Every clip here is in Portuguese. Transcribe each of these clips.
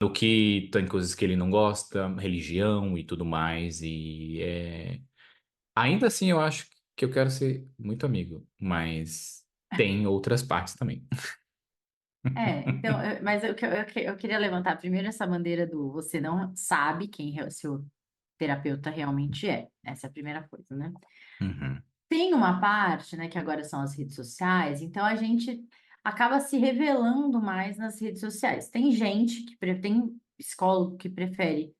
no que tem coisas que ele não gosta, religião e tudo mais. Ainda assim, eu acho que eu quero ser muito amigo, mas tem outras partes também. Então, mas eu queria levantar primeiro essa bandeira do você não sabe quem seu terapeuta realmente é. Essa é a primeira coisa, né? Uhum, Tem uma parte, né, que agora são as redes sociais, então a gente acaba se revelando mais nas redes sociais. Tem gente tem psicólogo que prefere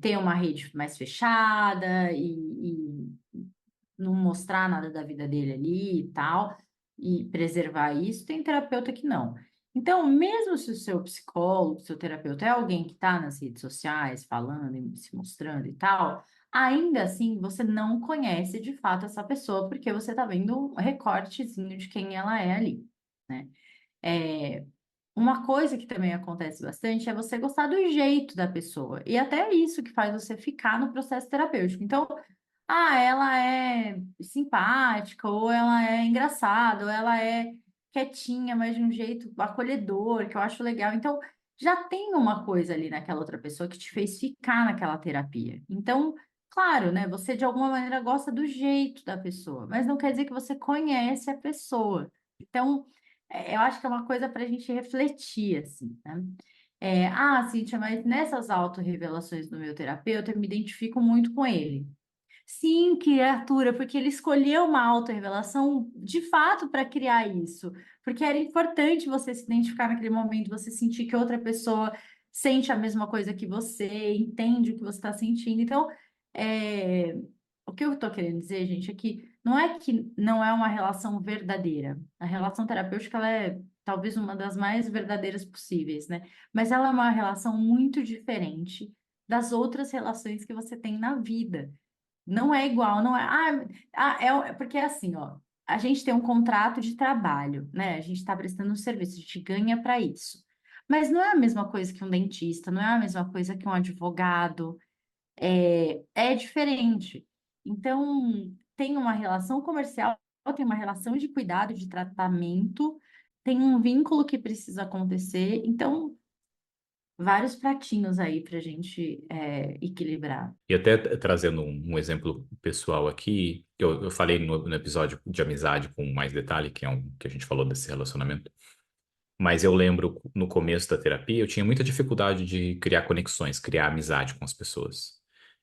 ter uma rede mais fechada e não mostrar nada da vida dele ali e tal, e preservar isso. Tem terapeuta que não. Então, mesmo se o seu psicólogo, seu terapeuta é alguém que está nas redes sociais falando e se mostrando e tal, ainda assim você não conhece de fato essa pessoa, porque você está vendo um recortezinho de quem ela é ali, né? É, uma coisa que também acontece bastante é você gostar do jeito da pessoa. E até isso que faz você ficar no processo terapêutico. Então, ela é simpática, ou ela é engraçada, ou ela é quietinha, mas de um jeito acolhedor, que eu acho legal. Então, já tem uma coisa ali naquela outra pessoa que te fez ficar naquela terapia. Então, claro, né? Você de alguma maneira gosta do jeito da pessoa, mas não quer dizer que você conhece a pessoa. Então, eu acho que é uma coisa para a gente refletir, assim, né? Cíntia, mas nessas autorrevelações do meu terapeuta, eu me identifico muito com ele. Sim, criatura, porque ele escolheu uma autorrevelação de fato para criar isso. Porque era importante você se identificar naquele momento, você sentir que outra pessoa sente a mesma coisa que você, entende o que você está sentindo. Então, é, o que eu estou querendo dizer, gente, é que não é uma relação verdadeira. A relação terapêutica, ela é talvez uma das mais verdadeiras possíveis, né? Mas ela é uma relação muito diferente das outras relações que você tem na vida. Não é igual, não é. Porque é assim, ó. A gente tem um contrato de trabalho, né? A gente está prestando um serviço, a gente ganha para isso. Mas não é a mesma coisa que um dentista, não é a mesma coisa que um advogado. É diferente. Então, tem uma relação comercial, tem uma relação de cuidado, de tratamento, tem um vínculo que precisa acontecer. Então, vários pratinhos aí para a gente equilibrar. E até trazendo um exemplo pessoal aqui, eu falei no episódio de amizade com mais detalhe, que é um que a gente falou desse relacionamento. Mas eu lembro no começo da terapia, eu tinha muita dificuldade de criar conexões, criar amizade com as pessoas.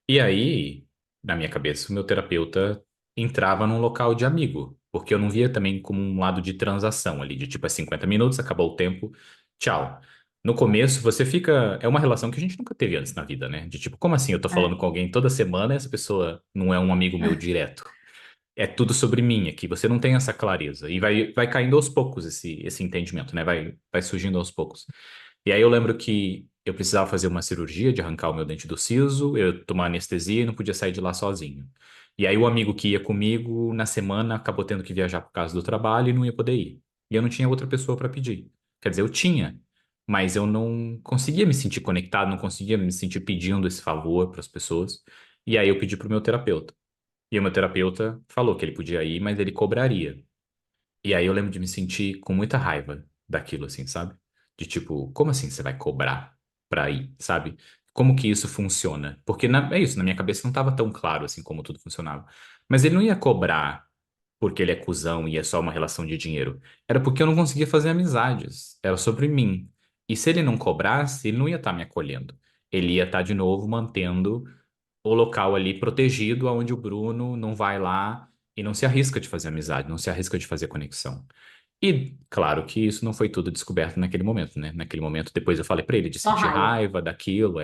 E aí, na minha cabeça, o meu terapeuta entrava num local de amigo, porque eu não via também como um lado de transação ali, de tipo, 50 minutos, acabou o tempo, tchau. No começo, você fica. É uma relação que a gente nunca teve antes na vida, né? De tipo, como assim? Eu tô falando É. com alguém toda semana e essa pessoa não é um amigo meu direto. É tudo sobre mim aqui, você não tem essa clareza. E vai caindo aos poucos esse entendimento, né? Vai surgindo aos poucos. E aí eu lembro que eu precisava fazer uma cirurgia de arrancar o meu dente do siso, eu tomar anestesia e não podia sair de lá sozinho. E aí o amigo que ia comigo na semana acabou tendo que viajar por causa do trabalho e não ia poder ir. E eu não tinha outra pessoa para pedir. Quer dizer, eu tinha, mas eu não conseguia me sentir conectado, não conseguia me sentir pedindo esse favor para as pessoas. E aí eu pedi para o meu terapeuta. E o meu terapeuta falou que ele podia ir, mas ele cobraria. E aí eu lembro de me sentir com muita raiva daquilo, assim, sabe? De tipo, como assim você vai cobrar pra ir, sabe? Como que isso funciona? Porque é isso, na minha cabeça não estava tão claro assim como tudo funcionava. Mas ele não ia cobrar porque ele é cuzão e é só uma relação de dinheiro. Era porque eu não conseguia fazer amizades. Era sobre mim. E se ele não cobrasse, ele não ia estar me acolhendo. Ele ia estar de novo mantendo o local ali protegido, onde o Bruno não vai lá e não se arrisca de fazer amizade, não se arrisca de fazer conexão. E claro que isso não foi tudo descoberto naquele momento, né? Naquele momento, depois eu falei pra ele de Só sentir raiva. raiva daquilo,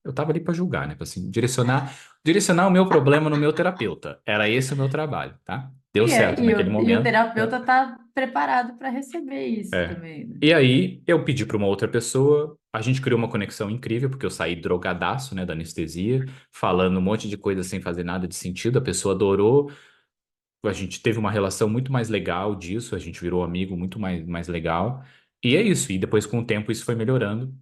eu tava ali pra julgar, né? Pra assim, direcionar o meu problema no meu terapeuta. Era esse o meu trabalho, tá? Deu certo naquele E o momento. terapeuta está preparado para receber isso É. também, né? E aí eu pedi para uma outra pessoa, a gente criou uma conexão incrível, porque eu saí drogadaço, né, da anestesia, falando um monte de coisa sem fazer nada de sentido, a pessoa adorou, a gente teve uma relação muito mais legal disso, a gente virou amigo muito mais legal, e é isso, e depois com o tempo isso foi melhorando,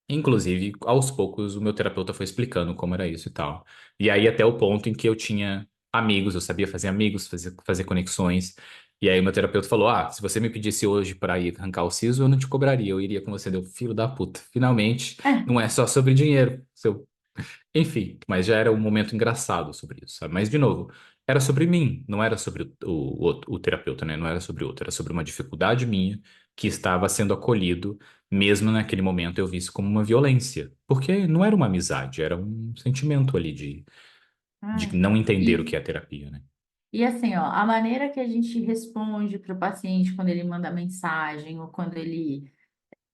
inclusive aos poucos o meu terapeuta foi explicando como era isso e tal, e aí até o ponto em que eu tinha amigos, eu sabia fazer amigos, fazer conexões, E aí o meu terapeuta falou: Ah, se você me pedisse hoje para ir arrancar o siso, eu não te cobraria, eu iria com você. Deu, filho da puta. Finalmente, É, não é só sobre dinheiro. Enfim, mas já era um momento engraçado sobre isso, sabe? Mas, de novo, era sobre mim, não era sobre o terapeuta, né? Não era sobre o outro, era sobre uma dificuldade minha que estava sendo acolhido, mesmo naquele momento eu vi isso como uma violência. Porque não era uma amizade, era um sentimento ali de é. não entender o que E, é terapia, né? e assim, ó, a maneira que a gente responde para o paciente quando ele manda mensagem ou quando ele.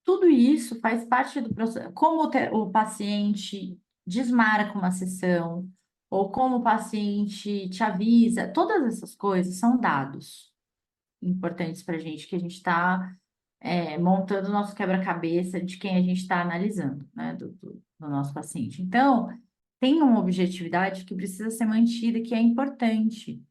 Tudo isso faz parte do processo. Como o paciente desmarca uma sessão, ou como o paciente te avisa, todas essas coisas são dados importantes para a gente, que a gente está montando o nosso quebra-cabeça de quem a gente está analisando, né, do nosso paciente. Então, tem uma objetividade que precisa ser mantida, que é importante,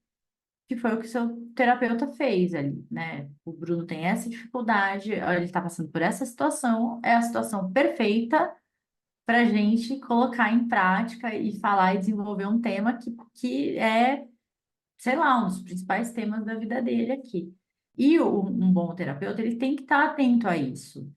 que foi o que o seu terapeuta fez ali, né? O Bruno tem essa dificuldade, ele está passando por essa situação, é a situação perfeita para a gente colocar em prática e falar e desenvolver um tema que é, sei lá, um dos principais temas da vida dele aqui. E um bom terapeuta, ele tem que estar atento a isso.